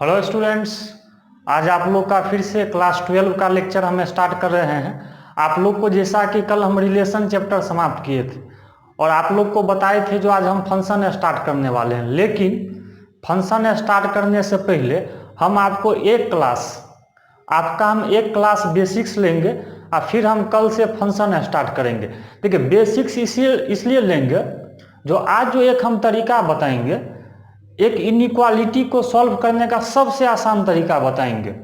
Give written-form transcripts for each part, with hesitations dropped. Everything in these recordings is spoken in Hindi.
हेलो स्टूडेंट्स, आज आप लोग का फिर से क्लास 12 का लेक्चर हम स्टार्ट कर रहे हैं। आप लोग को जैसा कि कल हम रिलेशन चैप्टर समाप्त किए थे और आप लोग को बताए थे जो आज हम फंक्शन स्टार्ट करने वाले हैं, लेकिन फंक्शन स्टार्ट करने से पहले हम आपको हम एक क्लास बेसिक्स लेंगे और फिर हम कल से फंक्शन स्टार्ट करेंगे। देखिए, बेसिक्स इसलिए लेंगे, जो आज जो एक हम तरीका बताएंगे, एक इनइक्वालिटी को सॉल्व करने का सबसे आसान तरीका बताएंगे।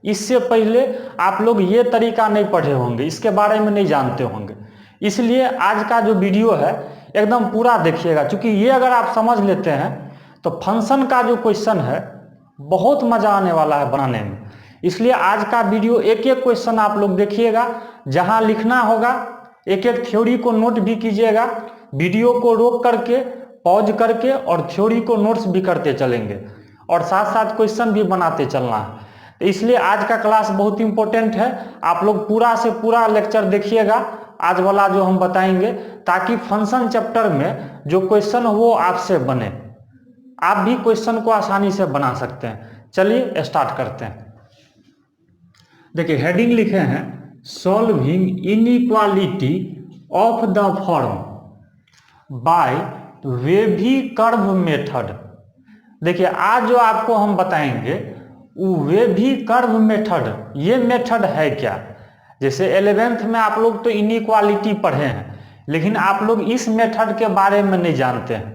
इससे पहले आप लोग ये तरीका नहीं पढ़े होंगे, इसके बारे में नहीं जानते होंगे, इसलिए आज का जो वीडियो है एकदम पूरा देखिएगा। क्योंकि ये अगर आप समझ लेते हैं तो फंक्शन का जो क्वेश्चन है बहुत मजा आने वाला है बनाने में। इसलिए आज का वीडियो एक एक क्वेश्चन आप लोग देखिएगा, जहां लिखना होगा एक एक थ्योरी को नोट भी कीजिएगा, वीडियो को रोक करके पॉज करके और थ्योरी को नोट्स भी करते चलेंगे और साथ साथ क्वेश्चन भी बनाते चलना है। तो इसलिए आज का क्लास बहुत इंपॉर्टेंट है, आप लोग पूरा से पूरा लेक्चर देखिएगा आज वाला जो हम बताएंगे, ताकि फंक्शन चैप्टर में जो क्वेश्चन हो वो आपसे बने, आप भी क्वेश्चन को आसानी से बना सकते हैं। चलिए स्टार्ट करते हैं। देखिए, हेडिंग लिखे हैं solving inequality of the form by wavy curve method. देखिए, आज जो आपको हम बताएंगे वो वेवी कर्व मेथड, ये मेथड है क्या। जैसे 11th में आप लोग तो इनइक्वालिटी पढ़े हैं, लेकिन आप लोग इस मेथड के बारे में नहीं जानते हैं।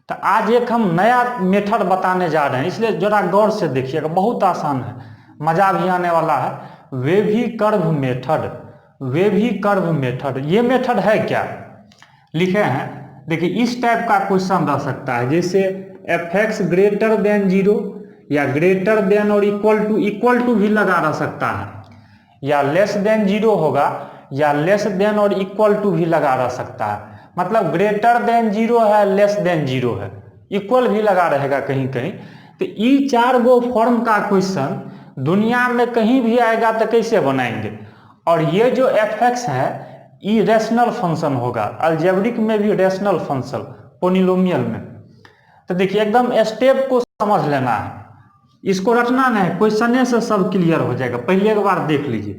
तो आज एक हम नया मेथड बताने जा रहे हैं, इसलिए जरा गौर से देखिएगा, बहुत आसान है, मजा भी आने वाला है। Wavy curve method, wavy curve method, ये मेथड है क्या लिखे हैं। देखिए, इस टाइप का क्वेश्चन रह सकता है, जैसे f(x) ग्रेटर देन 0 या ग्रेटर देन और इक्वल टू भी लगा रह सकता है, या लेस देन 0 होगा या लेस देन और इक्वल टू भी लगा रह सकता है। मतलब ग्रेटर देन 0 है, लेस देन 0 है, इक्वल भी लगा रहेगा कहीं कहीं। तो ये 4 गो फॉर्म का क्वेश्चन दुनिया में कहीं भी आएगा तो कैसे बनाएंगे। और ये जो f(x) है ये रैशनल फंक्शन होगा, अलजेब्रिक में भी रैशनल फंक्शन, पोलिनोमियल में। तो देखिए, एकदम स्टेप को समझ लेना है, इसको रटना नहीं है, क्वेश्चन से सब क्लियर हो जाएगा, पहले एक बार देख लीजिए।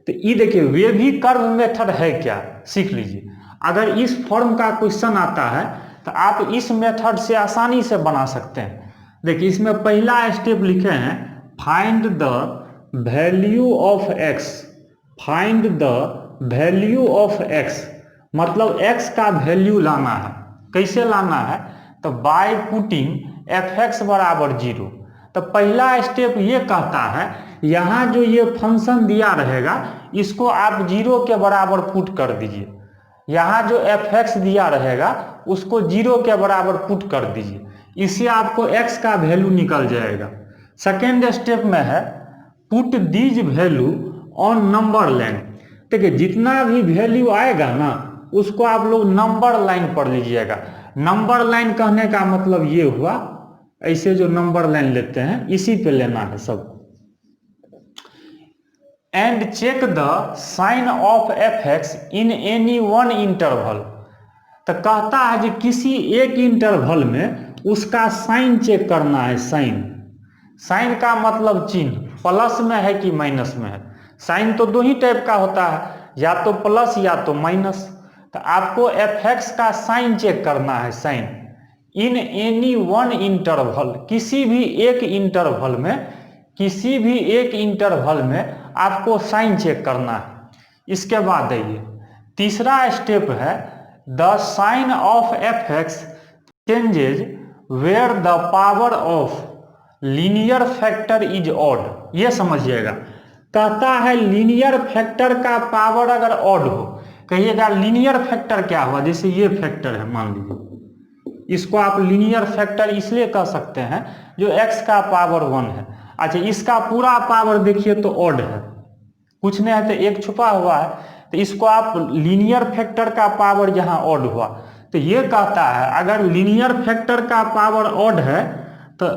तो ये देखिए, वेवी कर्व मेथड है क्या, सीख लीजिए। अगर इस फॉर्म का क्वेश्चन आता है तो आप इस मेथड से आसानी से बना सकते हैं। देखिए, इसमें पहला स्टेप लिखे हैं find the value of x, find the value of x, मतलब x का वैल्यू लाना है। कैसे लाना है, तो बाय पुटिंग f(x) बराबर 0। तो पहला स्टेप ये कहता है, यहाँ जो ये फंक्शन दिया रहेगा इसको आप 0 के बराबर पुट कर दीजिए। यहाँ जो f(x) दिया रहेगा उसको 0 के बराबर पुट कर दीजिए, इससे आपको x का वैल्यू निकल जाएगा। सेकेंड स्टेप में है put these value on number line. देखिए, जितना भी वैल्यू आएगा ना उसको आप लोग नंबर लाइन पढ़ लीजिएगा। नंबर लाइन कहने का मतलब ये हुआ, ऐसे जो नंबर लाइन लेते हैं इसी पे लेना है सब। And check the sign of f(x) in any one interval. तो कहता है कि किसी एक इंटरवल में उसका साइन चेक करना है। साइन, साइन का मतलब चिन्ह, प्लस में है कि माइनस में है। साइन तो दो ही टाइप का होता है, या तो प्लस या तो माइनस। तो आपको f(x) का साइन चेक करना है, sign in any one interval, किसी भी एक इंटरवल में, किसी भी एक इंटरवल में आपको साइन चेक करना है। इसके बाद ये तीसरा स्टेप है the sign of f(x) changes where the power of linear factor is odd. ये समझिएगा, कहता है लीनियर फैक्टर का पावर अगर ऑड हो, कहिएगा लीनियर फैक्टर क्या हुआ। जैसे ये फैक्टर है, मान लीजिए, इसको आप लीनियर फैक्टर इसलिए कह सकते हैं जो x का पावर 1 है। अच्छा, इसका पूरा पावर देखिए तो ऑड है, कुछ नहीं है तो एक छुपा हुआ है, तो इसको आप लीनियर फैक्टर का पावर यहाँ ऑड हुआ। तो ये कहता है अगर लीनियर फैक्टर का पावर ऑड है तो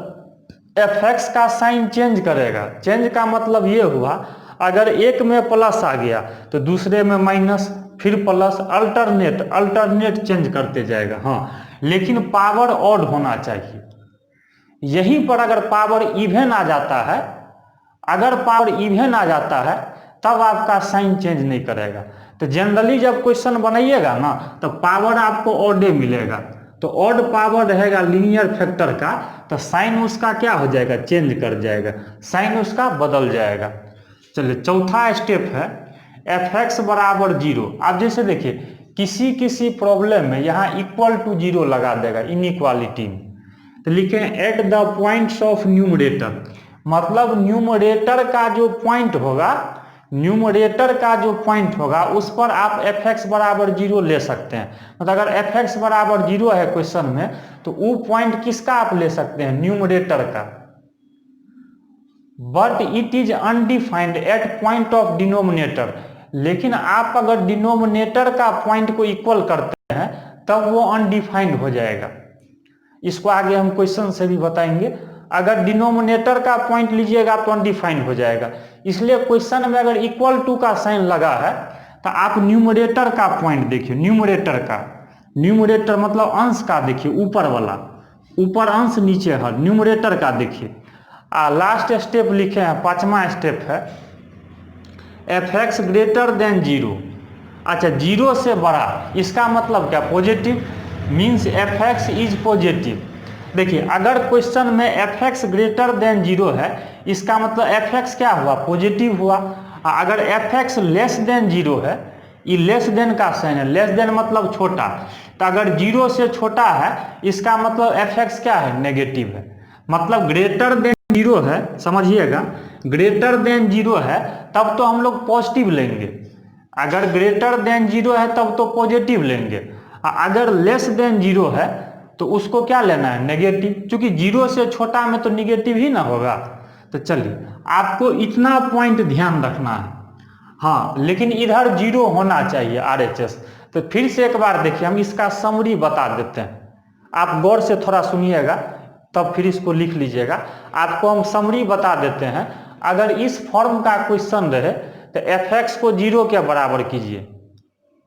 f(x) का साइन चेंज करेगा। चेंज का मतलब ये हुआ, अगर एक में प्लस आ गया तो दूसरे में माइनस, फिर प्लस, अल्टरनेट चेंज करते जाएगा। हाँ, लेकिन पावर ऑड होना चाहिए। यहीं पर अगर पावर इवन आ जाता है, अगर पावर इवन आ जाता है तब आपका साइन चेंज नहीं करेगा। तो जनरली जब क्वेश्चन बनाइएगा ना तो पावर आपको ऑड मिलेगा, तो ऑड पावर रहेगा लीनियर फैक्टर का, तो साइन उसका क्या हो जाएगा, चेंज कर जाएगा, साइन उसका बदल जाएगा। चलिए चौथा स्टेप है एफ एक्स बराबर 0। आप जैसे देखिए किसी किसी प्रॉब्लम में यहाँ इक्वल टू 0 लगा देगा इनइक्वालिटी में, तो लिखें at the points of numerator, मतलब न्यूमरेटर का जो पॉइंट होगा, न्यूमरेटर का जो पॉइंट होगा उस पर आप एफ एक्स बराबर 0 ले सकते हैं। मतलब अगर एफ एक्स बराबर 0 है क्वेश्चन में तो वो पॉइंट किसका आप ले सकते हैं, न्यूमरेटर का। But it is undefined at point of denominator, लेकिन आप अगर डिनोमिनेटर का पॉइंट को इक्वल करते हैं तब वो अनडिफाइंड हो जाएगा। इसको आगे हम क्वेश्चन से भी बताएंगे। अगर डिनोमिनेटर का पॉइंट लीजिएगा तो अनडिफाइंड हो जाएगा, इसलिए क्वेश्चन में अगर इक्वल टू का साइन लगा है तो आप न्यूमरेटर का पॉइंट देखिए, न्यूमरेटर का, न्यूमरेटर मतलब अंश का देखिए, ऊपर वाला, ऊपर अंश नीचे है, न्यूमरेटर का देखिए। लास्ट स्टेप लिखे हैं, पांचवा स्टेप है एफ एक्स ग्रेटर देन 0। अच्छा 0 से बड़ा, इसका मतलब क्या, positive, means F x is positive. देखिए अगर क्वेश्चन में एफ एक्स ग्रेटर देन 0 है, इसका मतलब एफ एक्स क्या हुआ, पॉजिटिव हुआ। अगर एफ एक्स लेस देन 0 है, ये लेस देन का साइन है, लेस देन मतलब छोटा, तो अगर 0 से छोटा है इसका मतलब एफ एक्स क्या है, नेगेटिव है। मतलब ग्रेटर देन 0 है, समझिएगा, ग्रेटर देन 0 है तब तो हम लोग पॉजिटिव लेंगे, अगर ग्रेटर देन 0 है तब तो पॉजिटिव लेंगे। अगर लेस देन 0 है तो उसको क्या लेना है, नेगेटिव, क्योंकि 0 से छोटा में तो नेगेटिव ही ना होगा। तो चलिए आपको इतना पॉइंट ध्यान रखना है, हाँ, लेकिन इधर 0 होना चाहिए RHS। तो फिर से एक बार देखिए, हम इसका समरी बता देते हैं, आप गौर से थोड़ा सुनिएगा तब फिर इसको लिख लीजिएगा। आपको हम समरी बता देते हैं। अगर इस फॉर्म का क्वेश्चन रहे तो एफ एक्स को 0 के बराबर कीजिए,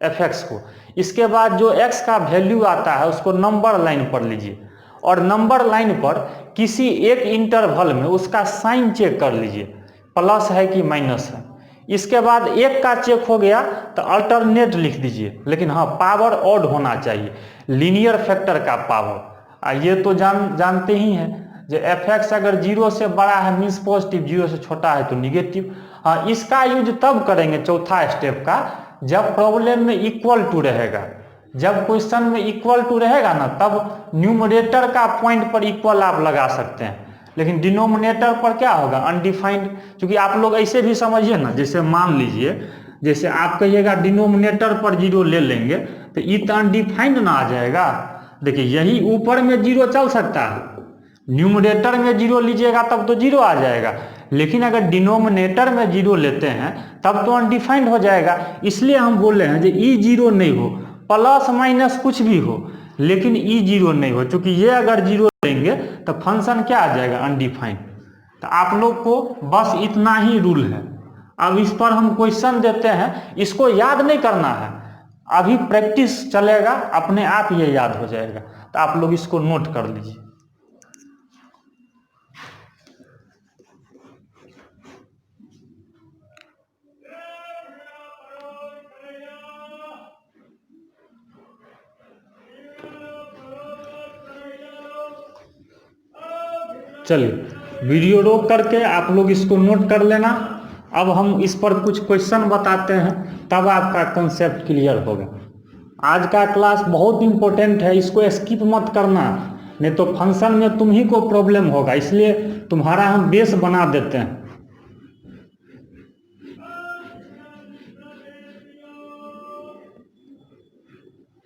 एफ एक्स को, इसके बाद जो x का वैल्यू आता है उसको नंबर लाइन पर लीजिए, और नंबर लाइन पर किसी एक इंटरवल में उसका साइन चेक कर लीजिए, प्लस है कि माइनस है। इसके बाद एक का चेक हो गया तो अल्टरनेट लिख दीजिए, लेकिन हाँ पावर ऑड होना चाहिए, लीनियर फैक्टर का पावर। ये तो जानते ही हैं जो एफ एक्स अगर 0 से बड़ा है मीन्स पॉजिटिव, 0 से छोटा है तो निगेटिव। हाँ, इसका यूज तब करेंगे चौथा स्टेप का जब प्रॉब्लम में इक्वल टू रहेगा, जब क्वेश्चन में इक्वल टू रहेगा ना तब न्यूमरेटर का पॉइंट पर इक्वल आप लगा सकते हैं, लेकिन डिनोमिनेटर पर क्या होगा, अनडिफाइंड। क्योंकि आप लोग ऐसे भी समझिए ना, जैसे मान लीजिए जैसे आप कहिएगा डिनोमिनेटर पर 0 ले लेंगे तो ये तो अनडिफाइंड ना आ जाएगा। देखिए यही ऊपर में 0 चल सकता है, न्यूमरेटर में 0 लीजिएगा तब तो 0 आ जाएगा, लेकिन अगर डिनोमिनेटर में 0 लेते हैं तब तो अनडिफाइंड हो जाएगा। इसलिए हम बोल रहे हैं कि ई 0 नहीं हो, प्लस माइनस कुछ भी हो, लेकिन ई 0 नहीं हो, क्योंकि ये अगर 0 लेंगे तो फंक्शन क्या आ जाएगा, अनडिफाइंड। तो आप लोग को बस इतना ही रूल है। अब इस पर हम क्वेश्चन देते हैं, इसको याद नहीं करना है, अभी प्रैक्टिस चलेगा, अपने आप ये याद हो जाएगा। तो आप लोग इसको नोट कर लीजिए। चलिए वीडियो रोक करके आप लोग इसको नोट कर लेना। अब हम इस पर कुछ क्वेश्चन बताते हैं, तब आपका कंसेप्ट क्लियर होगा। आज का क्लास बहुत इंपॉर्टेंट है, इसको स्किप मत करना, नहीं तो फंक्शन में तुम ही को प्रॉब्लम होगा, इसलिए तुम्हारा हम बेस बना देते हैं।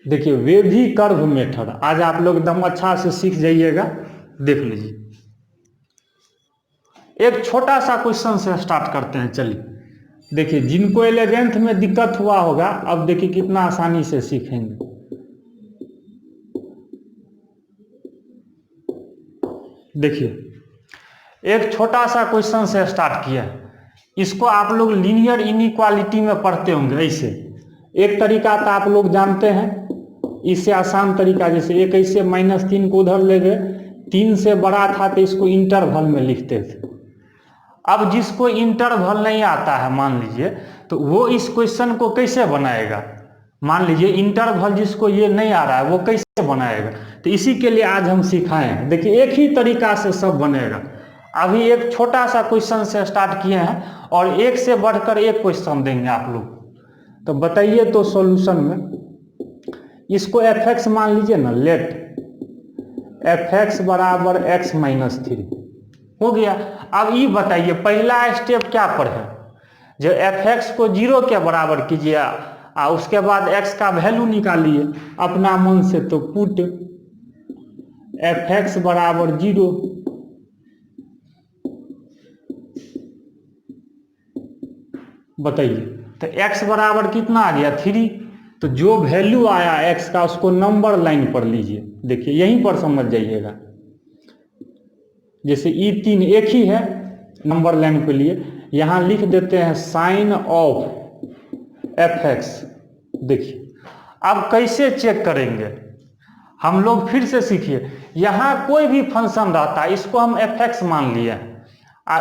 देखिए वेवी कर्व मेथड आज आप लोग एकदम अच्छा से सीख जाइएगा। देख लीजिए, एक छोटा सा क्वेश्चन से स्टार्ट करते हैं। चलिए देखिए, जिनको 11th में दिक्कत हुआ होगा अब देखिए कितना आसानी से सीखेंगे। देखिए एक छोटा सा क्वेश्चन से स्टार्ट किया है, इसको आप लोग लीनियर इनइक्वालिटी में पढ़ते होंगे। ऐसे एक तरीका तो आप लोग जानते हैं, इससे आसान तरीका, जैसे एक ऐसे -3 को उधर ले गए, 3 से बड़ा था तो इसको इंटरवल में लिखते थे। अब जिसको इंटरवल नहीं आता है मान लीजिए, तो वो इस क्वेश्चन को कैसे बनाएगा? मान लीजिए इंटरवल जिसको ये नहीं आ रहा है वो कैसे बनाएगा? तो इसी के लिए आज हम सिखाए हैं। देखिए एक ही तरीका से सब बनेगा। अभी एक छोटा सा क्वेश्चन से स्टार्ट किए हैं और एक से बढ़कर एक क्वेश्चन देंगे आप लोग। तो बताइए तो सॉल्यूशन में इसको fx मान लीजिए ना, लेट fx बराबर x माइनस 3 हो गया। अब ये बताइए पहला स्टेप क्या पर है? जो fx को 0 के बराबर कीजिए उसके बाद x का वैल्यू निकालिए अपना मन से। तो पुट fx बराबर 0, बताइए तो x बराबर कितना आ गया 3। तो जो वैल्यू आया x का उसको नंबर लाइन पर लीजिए। देखिए यहीं पर समझ जाइएगा। जैसे E3 एक ही है, नंबर लाइन पे लिए यहाँ लिख देते हैं साइन ऑफ fx। देखिए अब कैसे चेक करेंगे हम लोग, फिर से सीखिए। यहाँ कोई भी फंक्शन रहता है इसको हम fx मान लिए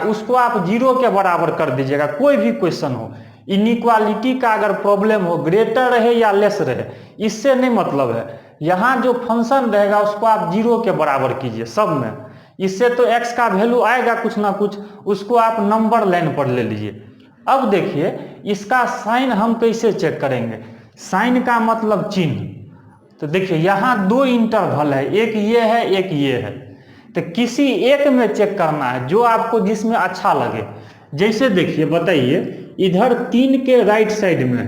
उसको आप 0 के बराबर कर दीजिएगा। कोई भी क्वेश्चन हो, इनइक्वालिटी का अगर प्रॉब्लम हो, ग्रेटर रहे या लेस रहे, इससे नहीं मतलब है। यहाँ जो फंक्शन रहेगा उसको आप 0 के बराबर कीजिए सब में। इससे तो x का वैल्यू आएगा कुछ ना कुछ, उसको आप नंबर लाइन पर ले लीजिए। अब देखिए इसका साइन हम कैसे चेक करेंगे? साइन का मतलब चिन्ह। तो देखिए यहाँ 2 इंटरवल है, एक ये है एक ये है। तो किसी एक में चेक करना है जो आपको जिसमें अच्छा लगे। जैसे देखिए बताइए इधर 3 के राइट साइड में है,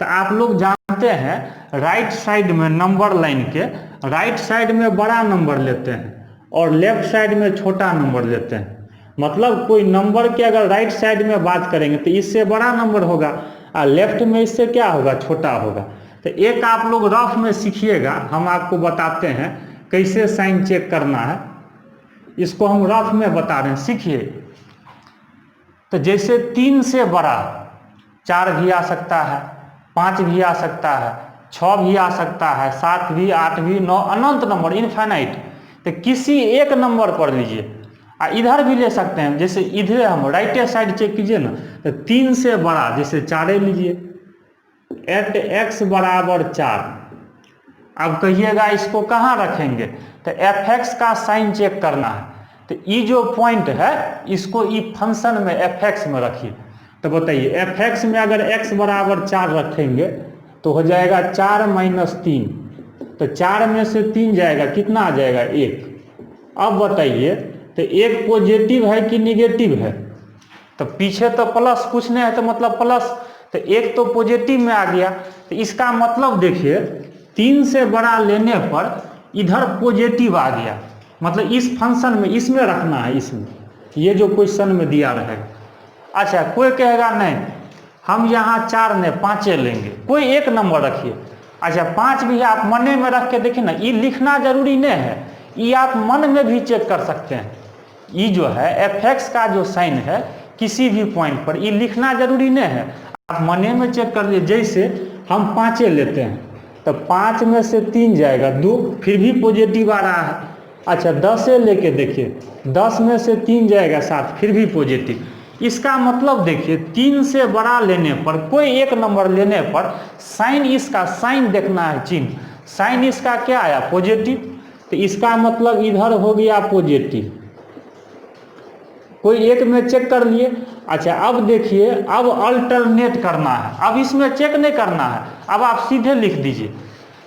तो आप लोग जानते हैं राइट साइड में नंबर लाइन के राइट साइड में बड़ा नंबर लेते हैं और लेफ्ट साइड में छोटा नंबर लेते हैं। मतलब कोई नंबर के अगर राइट साइड में बात करेंगे तो इससे बड़ा नंबर होगा और लेफ्ट में इससे क्या होगा, छोटा होगा। तो एक आप लोग रफ में सीखिएगा, हम आपको बताते हैं कैसे साइन चेक करना है। इसको हम रफ में बता रहे हैं, सीखिए। तो जैसे 3 से बड़ा 4 भी आ सकता है, 5 भी आ सकता है, 6 भी आ सकता है, 7 भी, 8 भी, 9, अनंत नंबर, इनफाइनाइट। तो किसी एक नंबर पर लीजिए। इधर भी ले सकते हैं। जैसे इधर हम राइट साइड चेक कीजिए ना, तो 3 से बड़ा जैसे 4 लीजिए, एट x बराबर 4। अब कहिएगा इसको कहाँ रखेंगे? तो fx का साइन चेक करना है। तो ये जो पॉइंट है इसको ये फंक्शन में fx में रखिए। तो बताइए fx में अगर x बराबर 4 रखेंगे तो हो जाएगा 4 माइनस 3। तो 4 में से 3 जाएगा, कितना आ जाएगा 1। अब बताइए तो 1 पॉजिटिव है कि निगेटिव है? तो पीछे तो प्लस कुछ नहीं है तो मतलब प्लस, तो 1 तो पॉजिटिव में आ गया। तो इसका मतलब देखिए 3 से बड़ा लेने पर इधर पॉजिटिव आ गया। मतलब इस फंक्शन में इसमें रखना है, इसमें ये जो क्वेश्चन में दिया रहेगा। अच्छा कोई कहेगा नहीं हम यहाँ 4 ने 5 लेंगे, कोई एक नंबर रखिए। अच्छा 5 भी आप मन में रख के देखिए ना, ये लिखना जरूरी नहीं है, ये आप मन में भी चेक कर सकते हैं। ये जो है fx का जो साइन है किसी भी पॉइंट पर, ये लिखना जरूरी नहीं है, आप मन में चेक कर लिए। जैसे हम 5 लेते हैं तो 5 में से 3 जाएगा 2, फिर भी पॉजिटिव आ रहा है। अच्छा 10 लेके देखिए, 10 में से 3 जाएगा 7, फिर भी पॉजिटिव। इसका मतलब देखिए 3 से बड़ा लेने पर, कोई एक नंबर लेने पर साइन, इसका साइन देखना है, चिन्ह। साइन इसका क्या आया, पॉजिटिव। तो इसका मतलब इधर हो गया पॉजिटिव, कोई एक में चेक कर लिए। अच्छा अब देखिए अब अल्टरनेट करना है, अब इसमें चेक नहीं करना है, अब आप सीधे लिख दीजिए।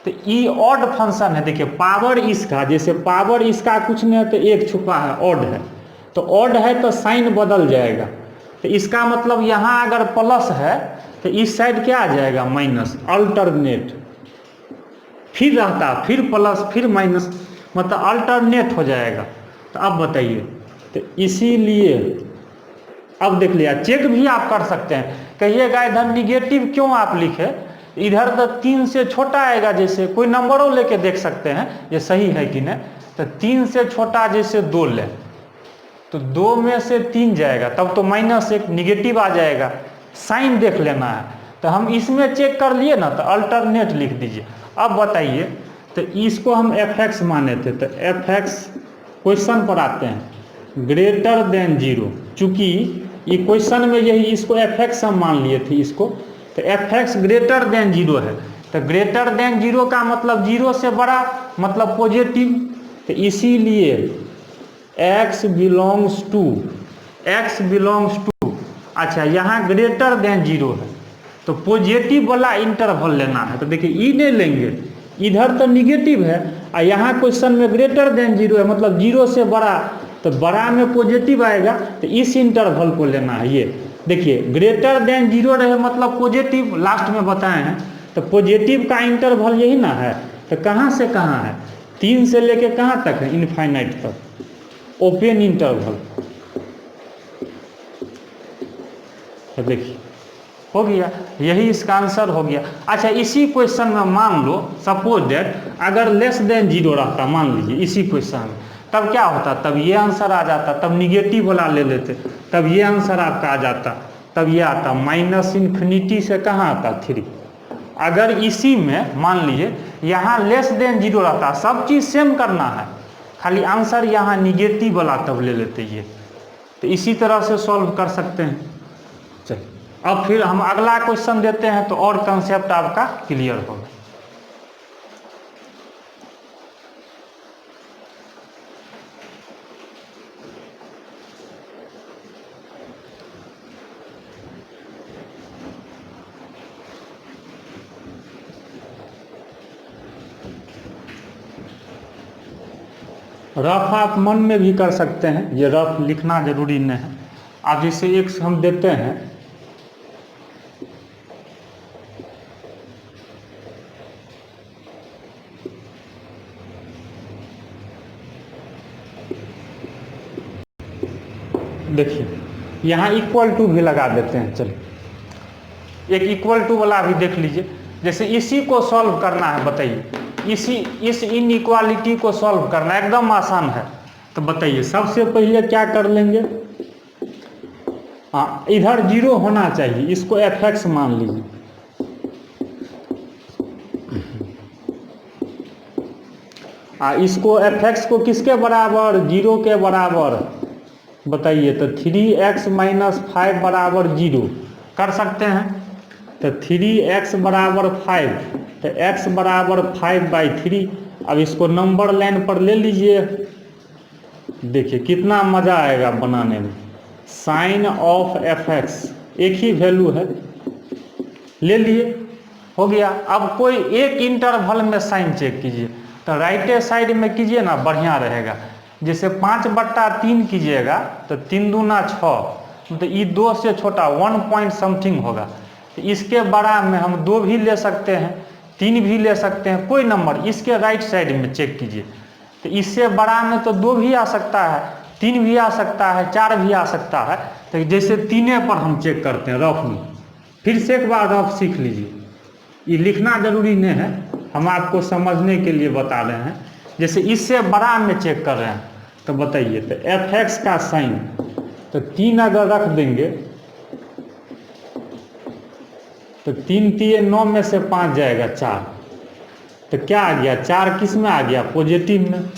तो ये ऑड फंक्शन है। देखिए पावर इसका, जैसे पावर इसका कुछ नहीं है तो 1 छुपा है, ऑड है। तो ऑड है तो साइन बदल जाएगा। तो इसका मतलब यहाँ अगर प्लस है तो इस साइड क्या आ जाएगा, माइनस। अल्टरनेट फिर रहता, फिर प्लस फिर माइनस, मतलब अल्टरनेट हो जाएगा। तो अब बताइए, तो इसीलिए अब देख लिया, चेक भी आप कर सकते हैं। कहिएगा इधर निगेटिव क्यों आप लिखे, इधर तो 3 से छोटा आएगा। जैसे कोई नंबरों लेके देख सकते हैं ये सही है कि नहीं। तो 3 से छोटा जैसे 2 ले, तो 2 में से 3 जाएगा, तब तो -1 निगेटिव आ जाएगा। साइन देख लेना है। तो हम इसमें चेक कर लिए ना, तो अल्टरनेट लिख दीजिए। अब बताइए, तो इसको हम fx माने थे, तो fx क्वेश्चन पर आते हैं। ग्रेटर देन जीरो, चूंकि ये क्वेश्चन में यही इसको एफ एक्स हम मान लिए थे इसको, तो F x greater than zero है, तो ग्रेटर देन जीरो का मतलब जीरो से बड़ा, मतलब पॉजिटिव, तो इसीलिए x बिलोंग्स टू, अच्छा यहाँ ग्रेटर देन जीरो है तो पॉजिटिव वाला इंटरवल लेना है। तो देखिए ई नहीं लेंगे, इधर तो निगेटिव है और यहाँ क्वेश्चन में ग्रेटर देन जीरो है, मतलब जीरो से बड़ा, तो बड़ा में पॉजिटिव आएगा, तो इस इंटरवल को लेना है। ये देखिए ग्रेटर देन जीरो रहे मतलब पॉजिटिव, लास्ट में बताए हैं, तो पॉजिटिव का इंटरवल यही ना है, तो कहाँ से कहाँ है, 3 से लेके कहाँ तक है, इनफाइनाइट तक, ओपन इंटरवल। तो देखिए हो गया, यही इसका आंसर हो गया। अच्छा इसी क्वेश्चन में मान लो सपोज दैट अगर लेस देन जीरो रहता, मान लीजिए इसी क्वेश्चन में, तब क्या होता, तब ये आंसर आ जाता, तब निगेटिव वाला ले लेते, तब ये आंसर आपका आ जाता, तब ये आता माइनस इन्फिनिटी से कहाँ आता 3। अगर इसी में मान लीजिए यहाँ लेस देन जीरो रहता, सब चीज़ सेम करना है, खाली आंसर यहाँ निगेटिव वाला तब ले लेते ये। तो इसी तरह से सॉल्व कर सकते हैं। चलिए अब फिर हम अगला क्वेश्चन देते हैं तो और कंसेप्ट आपका क्लियर होगा। रफ आप मन में भी कर सकते हैं, ये रफ लिखना जरूरी नहीं है। आप जैसे एक हम देते हैं, देखिए यहाँ इक्वल टू भी लगा देते हैं। चलिए एक इक्वल टू वाला भी देख लीजिए, जैसे इसी को सॉल्व करना है, बताइए इस इनइक्वालिटी को सॉल्व करना एकदम आसान है। तो बताइए सबसे पहले क्या कर लेंगे, हाँ इधर जीरो होना चाहिए, इसको एफ एक्स मान लीजिए, इसको एफ एक्स को किसके बराबर, जीरो के बराबर, बताइए। तो 3x माइनस 5 बराबर 0 कर सकते हैं। तो 3x बराबर 5, तो x बराबर 5/3। अब इसको नंबर लाइन पर ले लीजिए, देखिए कितना मज़ा आएगा बनाने में। साइन ऑफ एफ एक्स एक ही वैल्यू है, ले लिए, हो गया। अब कोई एक इंटरवल में साइन चेक कीजिए, तो राइट साइड में कीजिए ना, बढ़िया रहेगा। जैसे 5/3 कीजिएगा तो 3 दूना 6, तो ये 2 से छोटा 1 पॉइंट समथिंग होगा। तो इसके बड़ा में हम 2 भी ले सकते हैं, 3 भी ले सकते हैं, कोई नंबर इसके राइट साइड में चेक कीजिए। तो इससे बड़ा में तो 2 भी आ सकता है, 3 भी आ सकता है, 4 भी आ सकता है। तो जैसे 3 पर हम चेक करते हैं रफ में, फिर से एक बार रफ सीख लीजिए, ये लिखना जरूरी नहीं है, हम आपको समझने के लिए बता रहे हैं। जैसे इससे बड़ा में चेक कर रहे हैं, तो बताइए। तो एफ एक्स का साइन, तो 3 अगर रख देंगे तो 3 3 9 में से 5 जाएगा 4, तो क्या आ गया, 4 किस में आ गया, पॉजिटिव में।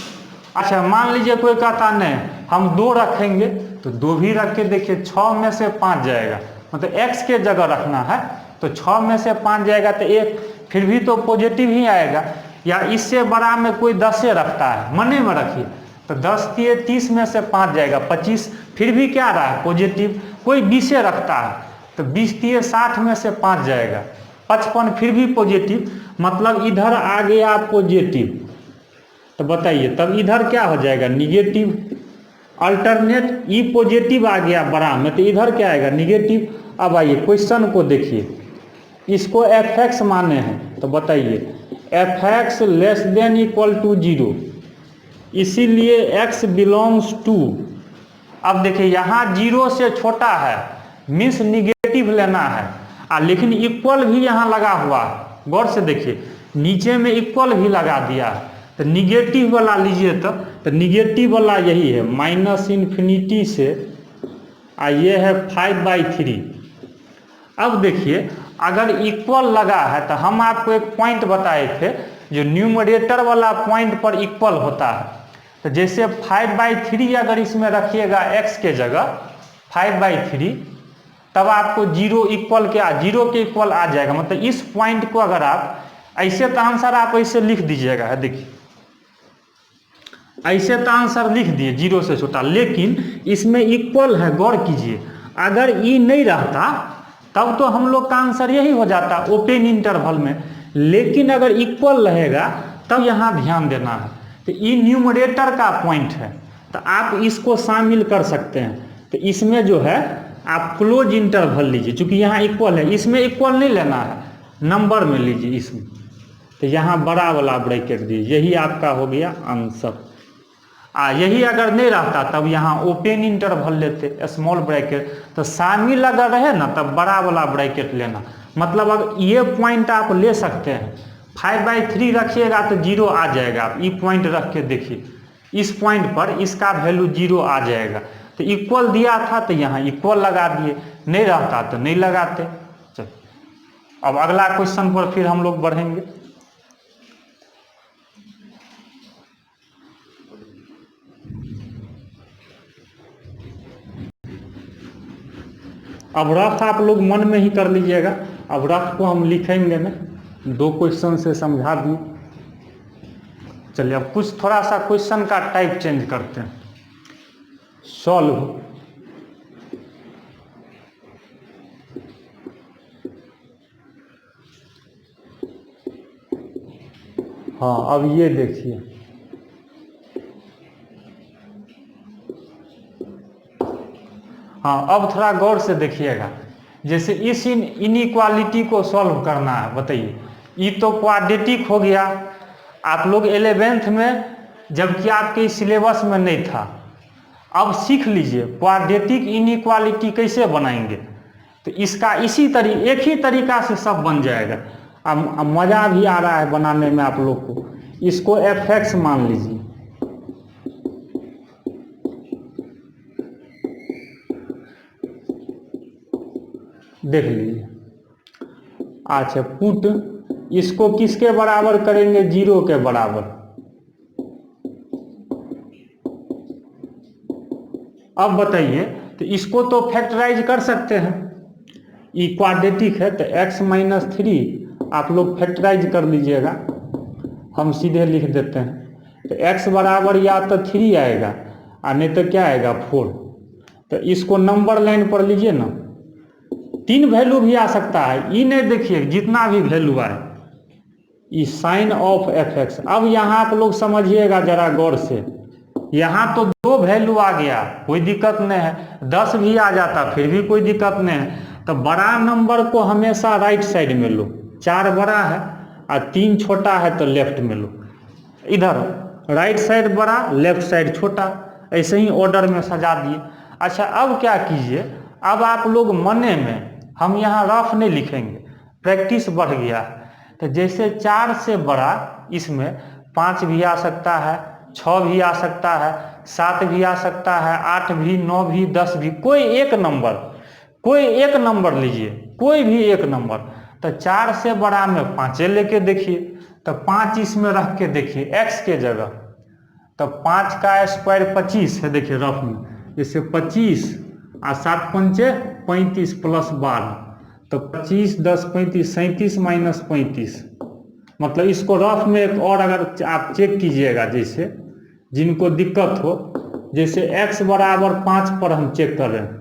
अच्छा मान लीजिए कोई कहता नहीं हम 2 रखेंगे, तो 2 भी रख के देखिए, 6 में से 5 जाएगा, मतलब x के जगह रखना है, तो 6 में से 5 जाएगा, तो 1 फिर भी तो पॉजिटिव ही आएगा। या इससे बड़ा में कोई 10 रखता है, मने में रखिए, तो 10 दिए 30 में से 5 जाएगा 25, फिर भी क्या रहा है, पॉजिटिव। कोई 20 रखता है, तो 20 दिए 60 में से 5 जाएगा 55, फिर भी पॉजिटिव, मतलब इधर आ गया पॉजिटिव। तो बताइए तब इधर क्या हो जाएगा, निगेटिव। अल्टरनेट ई पॉजिटिव आ गया बड़ा में, तो इधर क्या आएगा, निगेटिव। अब आइए क्वेश्चन को देखिए, इसको एफ एक्स माने हैं, तो बताइए f x less than equal to 0, इसीलिए x बिलोंग्स टू। अब देखिए यहाँ 0 से छोटा है, मीन्स निगेटिव लेना है, लेकिन इक्वल भी यहाँ लगा हुआ है, गौर से देखिए नीचे में इक्वल भी लगा दिया है, तो निगेटिव वाला लीजिए। तो निगेटिव वाला यही है, माइनस इन्फिनिटी से, ये है 5/3। अब देखिए अगर इक्वल लगा है, तो हम आपको एक पॉइंट बताए थे, जो न्यूमरेटर वाला पॉइंट पर इक्वल होता है। तो जैसे 5/3 अगर इसमें रखिएगा x के जगह 5/3, तब आपको 0 इक्वल क्या, 0 के इक्वल आ जाएगा। मतलब इस पॉइंट को अगर आप ऐसे, तो आंसर आप ऐसे लिख दीजिएगा, है देखिए ऐसे तो आंसर लिख दिए 0 से छोटा, लेकिन इसमें इक्वल है, गौर कीजिए। अगर ई नहीं रहता तब तो हम लोग का आंसर यही हो जाता ओपन इंटरवल में, लेकिन अगर इक्वल रहेगा तब यहाँ ध्यान देना है। तो ई न्यूमरेटर का पॉइंट है, तो आप इसको शामिल कर सकते हैं। तो इसमें जो है आप क्लोज इंटरवल लीजिए, चूंकि यहाँ इक्वल है, इसमें इक्वल नहीं लेना है, नंबर में लीजिए इसमें। तो यहाँ बड़ा वाला ब्रैकेट दीजिए, यही आपका हो गया आंसर। यही अगर नहीं रहता तब यहाँ ओपन इंटरवल लेते, स्मॉल ब्रैकेट। तो शामिल अगर रहे ना तब बड़ा वाला ब्रैकेट लेना। मतलब अब ये पॉइंट आप ले सकते हैं, 5/3 रखिएगा तो 0 आ जाएगा। आप ये पॉइंट रख के देखिए, इस पॉइंट पर इसका वैल्यू 0 आ जाएगा। तो इक्वल दिया था तो यहाँ इक्वल लगा दिए, नहीं रहता तो नहीं लगाते। चलो अब अगला क्वेश्चन पर फिर हम लोग बढ़ेंगे। अब रफ आप लोग मन में ही कर लीजिएगा, अब रफ को हम लिखेंगे ना, 2 क्वेश्चन से समझा दिए। चलिए अब कुछ थोड़ा सा क्वेश्चन का टाइप चेंज करते हैं। सॉल्व, हाँ अब ये देखिए, हाँ अब थोड़ा गौर से देखिएगा। जैसे इस इनइक्वालिटी को सॉल्व करना है, बताइए। ये तो क्वाड्रेटिक हो गया, आप लोग 11th में, जबकि आपके सिलेबस में नहीं था। अब सीख लीजिए क्वाड्रेटिक इनइक्वालिटी कैसे बनाएंगे। तो इसका इसी एक ही तरीका से सब बन जाएगा। अब मज़ा भी आ रहा है बनाने में आप लोग को। इसको fx मान लीजिए, देख लीजिए। अच्छा पुट, इसको किसके बराबर करेंगे, 0 के बराबर। अब बताइए, तो इसको तो फैक्टराइज कर सकते हैं, ई क्वाड्रेटिक है तो x-3 आप लोग फैक्टराइज कर लीजिएगा। हम सीधे लिख देते हैं, तो x बराबर या तो 3 आएगा और नहीं तो क्या आएगा 4। तो इसको नंबर लाइन पर लीजिए ना, 3 वैल्यू भी आ सकता है, ये नहीं देखिए जितना भी वैल्यू आए, ये साइन ऑफ fx। अब यहाँ आप लोग समझिएगा जरा गौर से, यहाँ तो 2 वैल्यू आ गया, कोई दिक्कत नहीं है, 10 भी आ जाता फिर भी कोई दिक्कत नहीं है। तो बड़ा नंबर को हमेशा राइट साइड में लो, 4 बड़ा है और 3 छोटा है तो लेफ्ट में लो। इधर राइट साइड बड़ा, लेफ्ट साइड छोटा, ऐसे ही ऑर्डर में सजा दिए। अच्छा अब क्या कीजिए, अब आप लोग मने में, हम यहाँ रफ नहीं लिखेंगे, प्रैक्टिस बढ़ गया है। तो जैसे 4 से बड़ा इसमें 5 भी आ सकता है, 6 भी आ सकता है, 7 भी आ सकता है, 8 भी, 9 भी, 10 भी, कोई एक नंबर लीजिए, कोई भी एक नंबर। तो 4 से बड़ा में 5 लेके देखिए, तो 5 इसमें रख के देखिए x के जगह, तो 5 का स्क्वायर 25 है, देखिए रफ में, जैसे 25 और 7 पंचे 35 प्लस 12, तो 25 10 35 37 माइनस 35। मतलब इसको रफ में एक और अगर आप चेक कीजिएगा, जैसे जिनको दिक्कत हो, जैसे x बराबर 5 पर हम चेक कर रहे हैं,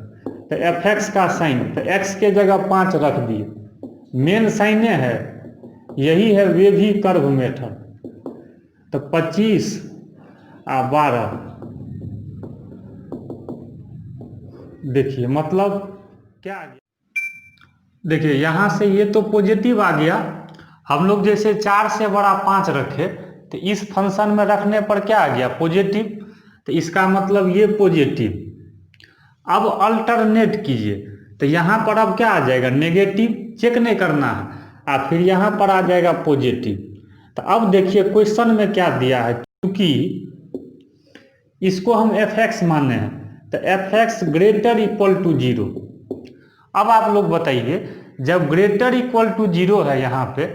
तो fx का साइन, तो x के जगह 5 रख दिए, मेन साइने है, यही है वेवी कर्व मेथड। तो 25 और 12, देखिए मतलब क्या आ गया, देखिए यहाँ से ये तो पॉजिटिव आ गया। हम लोग जैसे 4 से बड़ा 5 रखे, तो इस फंक्शन में रखने पर क्या आ गया, पॉजिटिव। तो इसका मतलब ये पॉजिटिव। अब अल्टरनेट कीजिए, तो यहाँ पर अब क्या आ जाएगा, नेगेटिव, चेक नहीं करना है, और फिर यहाँ पर आ जाएगा पॉजिटिव। तो अब देखिए क्वेश्चन में क्या दिया है, क्योंकि इसको हम fx माने हैं, तो fx ग्रेटर इक्वल टू 0। अब आप लोग बताइए, जब ग्रेटर इक्वल टू 0 है यहाँ पे,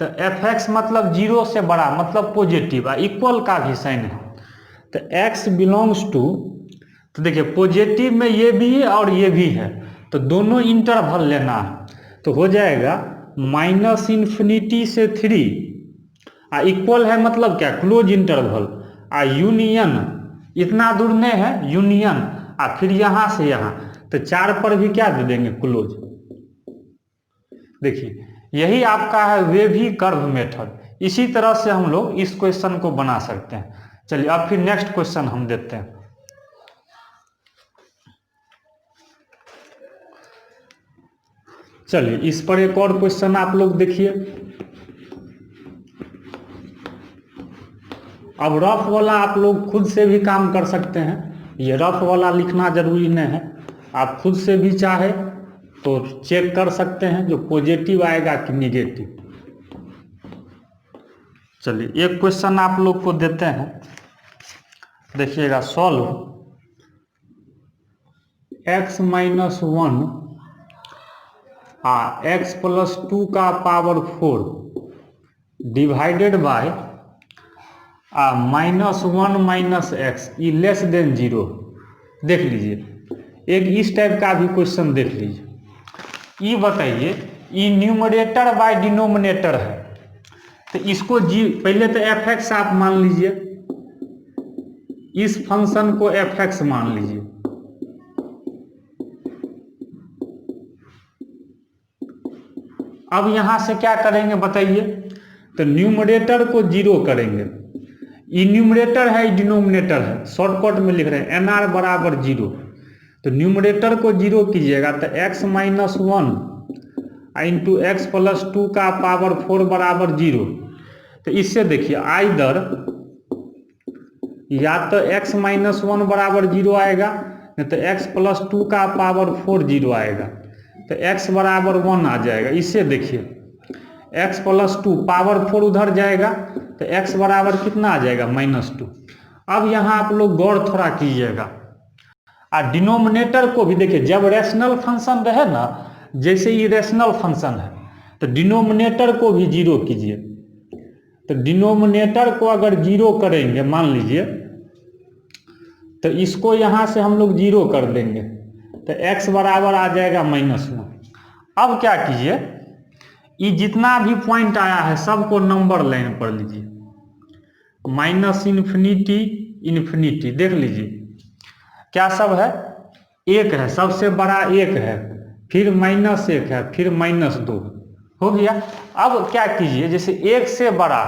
तो fx मतलब 0 से बड़ा, मतलब पॉजिटिव, और इक्वल का भी साइन है। तो x बिलोंग्स टू, तो देखिए पॉजिटिव में ये भी है और ये भी है, तो दोनों इंटरवल लेना है। तो हो जाएगा -∞ से 3 इक्वल है, मतलब क्या, क्लोज इंटरवल यूनियन, इतना दूर नहीं है, यूनियन फिर यहाँ से यहाँ, तो 4 पर भी क्या दे देंगे, क्लोज। देखिए यही आपका है वेवी कर्व मेथड। इसी तरह से हम लोग इस क्वेश्चन को बना सकते हैं। चलिए अब फिर नेक्स्ट क्वेश्चन हम देते हैं। चलिए इस पर एक और क्वेश्चन आप लोग देखिए। अब रफ वाला आप लोग खुद से भी काम कर सकते हैं, ये रफ वाला लिखना जरूरी नहीं है, आप खुद से भी चाहे तो चेक कर सकते हैं जो पॉजिटिव आएगा कि निगेटिव। चलिए एक क्वेश्चन आप लोग को देते हैं, देखिएगा, सॉल्व x - 1 x + 2 का power 4 divided by -1 - x E less than 0। देख लीजिए एक इस टाइप का भी क्वेश्चन देख लीजिए। ये बताइए, ये न्यूमरेटर बाय डिनोमिनेटर है, तो इसको पहले तो f(x) आप मान लीजिए, इस फंक्शन को f(x) मान लीजिए। अब यहां से क्या करेंगे बताइए, तो न्यूमरेटर को 0 करेंगे, ये न्यूमरेटर है, डिनोमिनेटर है, शॉर्टकट में लिख रहे हैं nr बराबर 0। तो न्यूमरेटर को 0 कीजिएगा तो x - 1 इंटू x + 2 का पावर 4 बराबर 0। तो इससे देखिए आइदर या तो x - 1 बराबर 0 आएगा, नहीं तो x + 2 का पावर 4 0 आएगा, तो x बराबर 1 आ जाएगा। इससे देखिए x + 2 पावर 4 उधर जाएगा, तो x बराबर कितना आ जाएगा, -2। अब यहाँ आप लोग गौर थोड़ा कीजिएगा, डिनोमिनेटर को भी देखिए, जब रैशनल फंक्शन रहे ना, जैसे ये रैशनल फंक्शन है, तो डिनोमिनेटर को भी 0 कीजिए। तो डिनोमिनेटर को अगर 0 करेंगे, मान लीजिए, तो इसको यहाँ से हम लोग 0 कर देंगे, तो x बराबर आ जाएगा -1। अब क्या कीजिए, ये जितना भी पॉइंट आया है सबको नंबर लाइन पर लीजिए, -∞ देख लीजिए क्या सब है, 1 है, सबसे बड़ा 1 है, फिर -1 है, फिर -2 हो गया। अब क्या कीजिए, जैसे 1 से बड़ा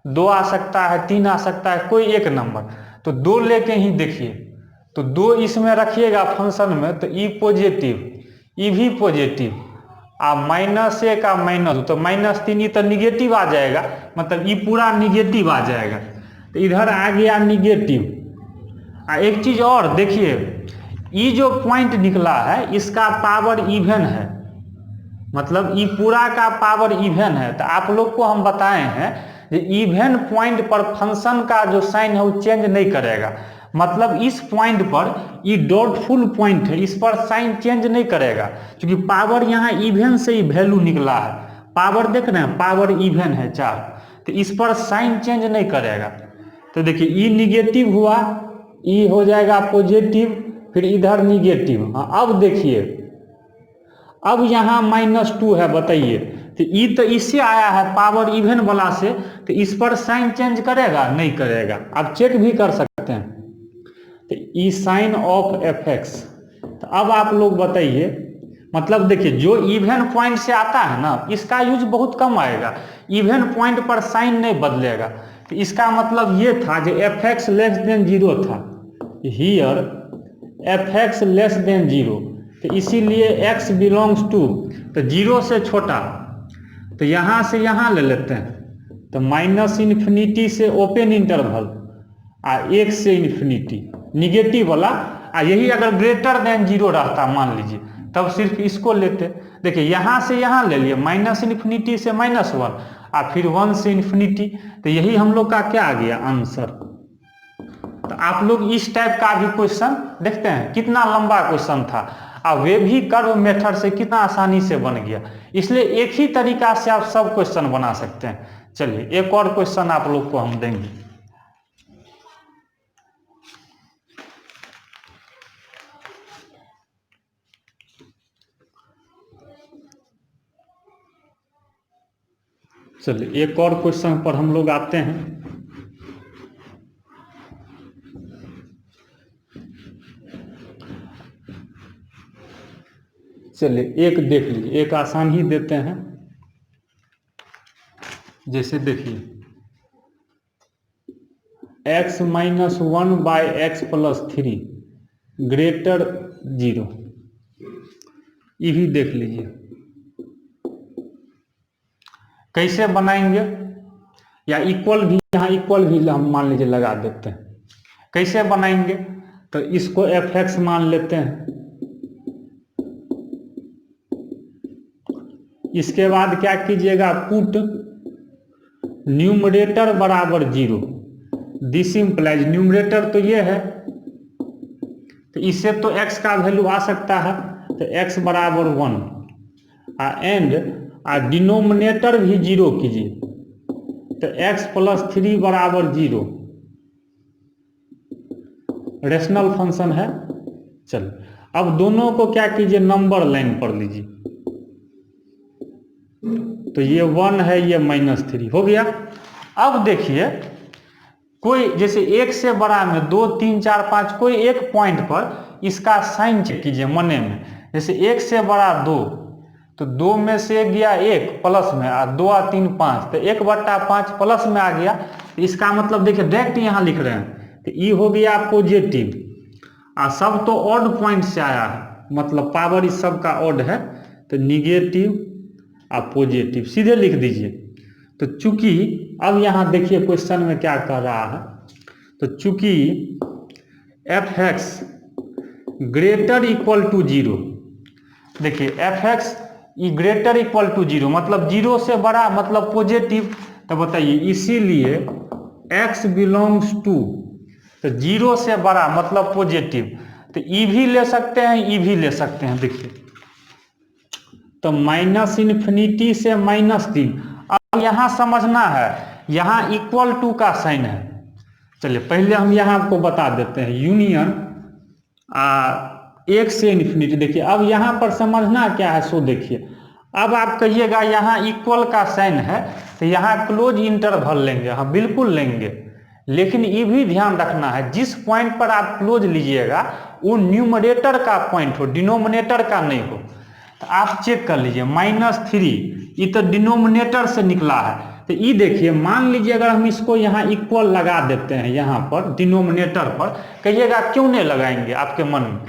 2 आ सकता है, 3 आ सकता है, कोई एक नंबर, तो 2 लेके ही देखिए, तो 2 इसमें रखिएगा फंक्शन में, तो ई पॉजिटिव, ई भी पॉजिटिव, -1 -2, तो -3 तो निगेटिव आ जाएगा, मतलब ये पूरा निगेटिव आ जाएगा, तो इधर आ गया निगेटिव। एक चीज और देखिए, ये जो पॉइंट निकला है इसका पावर इवन है, मतलब ये पूरा का पावर इवन है। तो आप लोग को हम बताए हैं कि इवन पॉइंट पर फंक्शन का जो साइन है वो चेंज नहीं करेगा, मतलब इस पॉइंट पर ये डॉटफुल पॉइंट है, इस पर साइन चेंज नहीं करेगा, क्योंकि पावर यहाँ इवन से ही वैल्यू निकला है, पावर देख रहे हैं, पावर इवन है 4, तो इस पर साइन चेंज नहीं करेगा। तो देखिए ये निगेटिव हुआ, ये हो जाएगा पॉजिटिव, फिर इधर निगेटिव। हाँ अब देखिए, अब यहाँ -2 है, बताइए, तो ये तो इससे आया है पावर इवन वाला से, तो इस पर साइन चेंज करेगा, नहीं करेगा। आप चेक भी कर सकते हैं, तो ई साइन ऑफ f(x). तो अब आप लोग बताइए, मतलब देखिए जो इवन पॉइंट से आता है ना, इसका यूज बहुत कम आएगा, इवन पॉइंट पर साइन नहीं बदलेगा। तो इसका मतलब ये था जो f(x) लेस देन 0 था, हियर f(x) लेस देन 0, तो इसीलिए x बिलोंग्स टू, तो 0 से छोटा, तो यहाँ से यहाँ ले लेते हैं, तो -∞ से ओपन इंटरवल 1 से इन्फिनिटी निगेटिव वाला, यही अगर ग्रेटर देन 0 रहता मान लीजिए, तब सिर्फ इसको लेते। देखिए यहाँ से यहाँ ले लिए, -∞ से -1 फिर 1 से इन्फिनिटी, तो यही हम लोग का क्या आ गया आंसर। तो आप लोग इस टाइप का भी क्वेश्चन देखते हैं, कितना लंबा क्वेश्चन था, वे भी कर्व मेथड से कितना आसानी से बन गया। इसलिए एक ही तरीका से आप सब क्वेश्चन बना सकते हैं। चलिए एक और क्वेश्चन आप लोग को हम देंगे। चलिए एक और क्वेश्चन पर हम लोग आते हैं। चलिए एक देख लीजिए, एक आसान ही देते हैं। जैसे देखिए x माइनस 1/x+3 ग्रेटर 0, ये भी देख लीजिए। कैसे बनाएंगे, या इक्वल भी, यहाँ इक्वल भी हम मान लीजिए लगा देते हैं। कैसे बनाएंगे, तो इसको fx मान लेते हैं। इसके बाद क्या कीजिएगा, पुट न्यूमरेटर बराबर 0। दिस इंप्लाइज, न्यूमरेटर तो ये है, तो इससे तो x का वैल्यू आ सकता है, तो x बराबर 1 एंड डिनोमिनेटर भी 0 कीजिए, तो x+3 बराबर 0 रेशनल फंक्शन है। चलो अब दोनों को क्या कीजिए, नंबर लाइन पर लीजिए, तो ये 1 है, ये -3 हो गया। अब देखिए कोई जैसे 1 से बड़ा में 2, 3, 4, 5 कोई एक पॉइंट पर इसका साइन चेक कीजिए मने में। जैसे 1 से बड़ा 2, तो 2 में से गया 1 प्लस में, 2 और 3 5, तो 1/5 प्लस में आ गया। तो इसका मतलब देखिए डायरेक्ट यहाँ लिख रहे हैं, तो ये हो गया पॉजिटिव, सब तो ऑड पॉइंट से आया है, मतलब पावर इस सब का ऑड है, तो निगेटिव पॉजिटिव सीधे लिख दीजिए। तो चूंकि अब यहाँ देखिए क्वेश्चन में क्या कर रहा है, तो चूंकि fx ग्रेटर इक्वल टू 0, देखिए fx ग्रेटर इक्वल टू 0 मतलब 0 से बड़ा मतलब पॉजिटिव, तो बताइए इसीलिए x बिलोंग्स टू, तो 0 से बड़ा मतलब पॉजिटिव, तो ई भी ले सकते हैं, ई भी ले सकते हैं। देखिए तो -∞ से -3। अब यहाँ समझना है, यहाँ इक्वल टू का साइन है। चलिए पहले हम यहाँ आपको बता देते हैं, यूनियन 1 से इन्फिनिटी। देखिए अब यहाँ पर समझना क्या है, सो देखिए अब आप कहिएगा यहाँ इक्वल का साइन है, तो यहाँ क्लोज इंटरवल लेंगे, हाँ बिल्कुल लेंगे, लेकिन ये भी ध्यान रखना है जिस पॉइंट पर आप क्लोज लीजिएगा वो न्यूमरेटर का पॉइंट हो, डिनोमिनेटर का नहीं हो। तो आप चेक कर लीजिए -3 ये तो डिनोमिनेटर से निकला है, तो ये देखिए मान लीजिए अगर हम इसको यहाँ इक्वल लगा देते हैं यहाँ पर डिनोमिनेटर पर, कहिएगा क्यों नहीं लगाएंगे आपके मन में,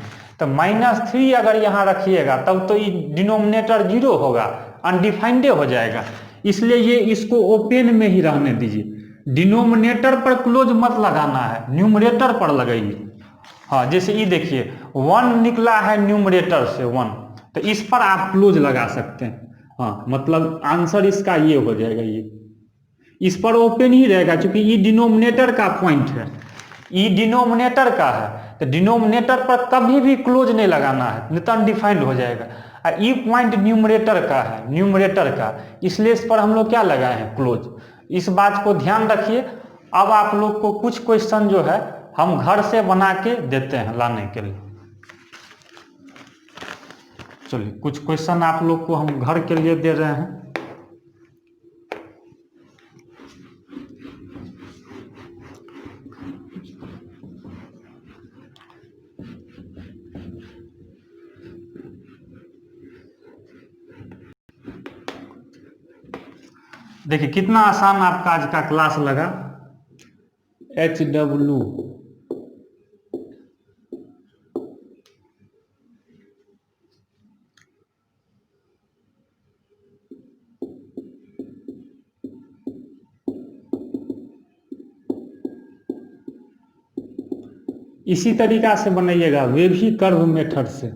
तो -3 अगर यहाँ रखिएगा तब तो ये डिनोमिनेटर 0 होगा, अनडिफाइंड हो जाएगा। इसलिए ये इसको ओपन में ही रहने दीजिए, डिनोमिनेटर पर क्लोज मत लगाना है, न्यूमरेटर पर लगाइए। हाँ जैसे ये देखिए 1 निकला है न्यूमरेटर से 1, तो इस पर आप क्लोज लगा सकते हैं। हाँ मतलब आंसर इसका ये हो जाएगा, ये इस पर ओपन ही रहेगा क्योंकि ये डिनोमिनेटर का पॉइंट है, ये डिनोमिनेटर का है, तो डिनोमिनेटर पर कभी भी क्लोज नहीं लगाना है, नहीं तो अनडिफाइंड हो जाएगा। और ये पॉइंट न्यूमरेटर का है, न्यूमरेटर का, इसलिए इस पर हम लोग क्या लगाए हैं, क्लोज। इस बात को ध्यान रखिए। अब आप लोग को कुछ क्वेश्चन जो है हम घर से बना के देते हैं लाने के लिए। चलिए कुछ क्वेश्चन आप लोग को हम घर के लिए दे रहे हैं। देखिए कितना आसान आपका आज का क्लास लगा। HW इसी तरीका से बनाइएगा, वेवी कर्व मेथड से।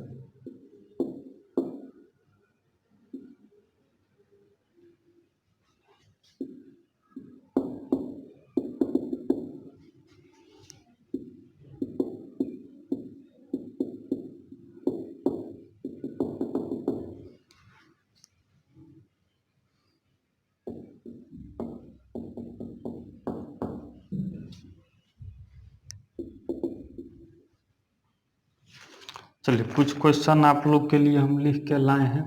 चलिए कुछ क्वेश्चन आप लोग के लिए हम लिख के लाए हैं।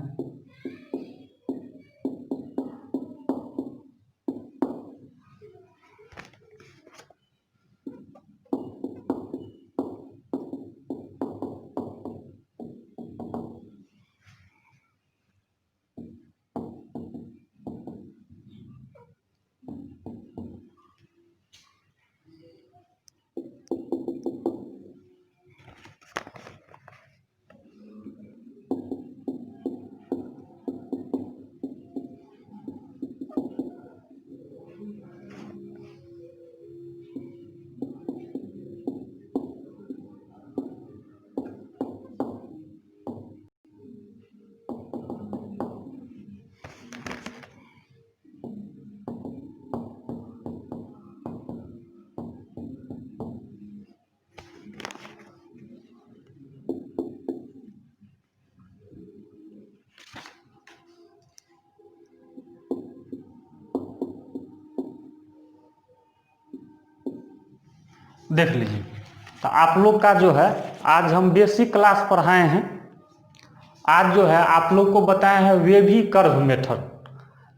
देख लीजिए। तो आप लोग का जो है आज हम बेसिक क्लास पढ़ाए हैं। आज जो है आप लोग को बताए हैं वेवी कर्व मेथड।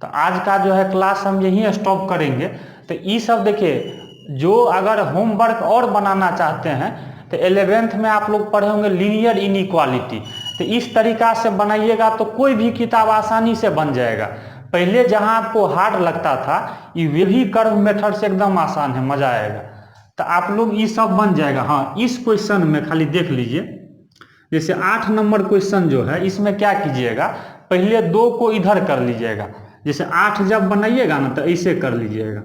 तो आज का जो है क्लास हम यहीं स्टॉप करेंगे। तो ये सब देखिए, जो अगर होमवर्क और बनाना चाहते हैं तो 11th में आप लोग पढ़े होंगे लीनियर इनइक्वालिटी। तो इस तरीका से बनाइएगा तो कोई भी किताब आसानी से बन जाएगा। पहले जहां आपको हार्ड लगता था, ये वेवी कर्व मेथड से एकदम आसान है, मजा आएगा। तो आप लोग ये सब बन जाएगा। हाँ, इस क्वेश्चन में खाली देख लीजिए, जैसे 8 नंबर क्वेश्चन जो है इसमें क्या कीजिएगा, पहले 2 को इधर कर लीजिएगा। जैसे 8 जब बनाइएगा ना तो ऐसे कर लीजिएगा,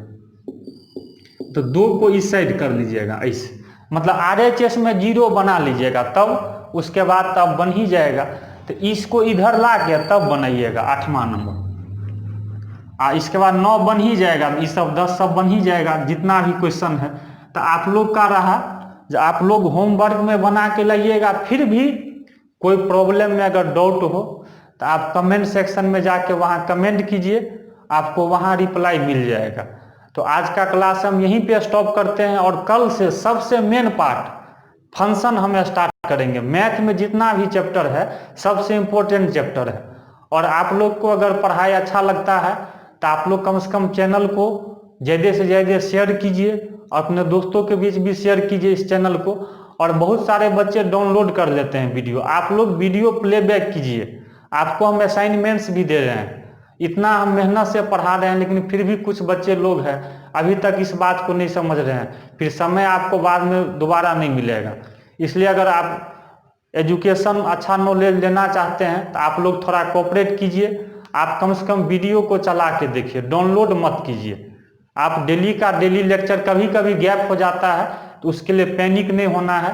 तो 2 को इस साइड कर लीजिएगा ऐसे, मतलब RHS में 0 बना लीजिएगा, तब उसके बाद तब बन ही जाएगा। तो इसको इधर ला के तब बनाइएगा 8वां नंबर। इसके बाद 9 बन ही जाएगा, ये सब 10 सब बन ही जाएगा, जितना भी क्वेश्चन है। तो आप लोग का रहा, जो आप लोग होमवर्क में बना के लाइएगा। फिर भी कोई प्रॉब्लम में अगर डाउट हो तो आप कमेंट सेक्शन में जाके वहाँ कमेंट कीजिए, आपको वहाँ रिप्लाई मिल जाएगा। तो आज का क्लास हम यहीं पे स्टॉप करते हैं, और कल से सबसे मेन पार्ट फंक्शन हम स्टार्ट करेंगे। मैथ में जितना भी चैप्टर है सबसे इम्पोर्टेंट चैप्टर है। और आप लोग को अगर पढ़ाई अच्छा लगता है तो आप लोग कम से कम चैनल को ज़्यादा से ज़्यादा शेयर कीजिए, अपने दोस्तों के बीच भी शेयर कीजिए इस चैनल को। और बहुत सारे बच्चे डाउनलोड कर लेते हैं वीडियो, आप लोग वीडियो प्लेबैक कीजिए। आपको हम असाइनमेंट्स भी दे रहे हैं, इतना हम मेहनत से पढ़ा रहे हैं, लेकिन फिर भी कुछ बच्चे लोग हैं अभी तक इस बात को नहीं समझ रहे हैं। फिर समय आपको बाद में दोबारा नहीं मिलेगा। इसलिए अगर आप एजुकेशन अच्छा नॉलेज लेना चाहते हैं तो आप लोग थोड़ा कोऑपरेट कीजिए। आप कम से कम वीडियो को चला के देखिए, डाउनलोड मत कीजिए। आप डेली का डेली लेक्चर, कभी कभी गैप हो जाता है तो उसके लिए पैनिक नहीं होना है।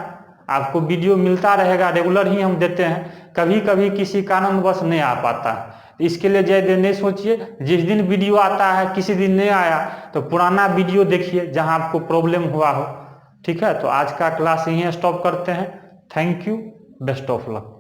आपको वीडियो मिलता रहेगा, रेगुलर ही हम देते हैं, कभी कभी किसी कारणवश नहीं आ पाता है। इसके लिए ज़्यादा नहीं सोचिए, जिस दिन वीडियो आता है, किसी दिन नहीं आया तो पुराना वीडियो देखिए जहां आपको प्रॉब्लम हुआ हो। ठीक है, तो आज का क्लास यहीं स्टॉप करते हैं। Thank you, best of luck.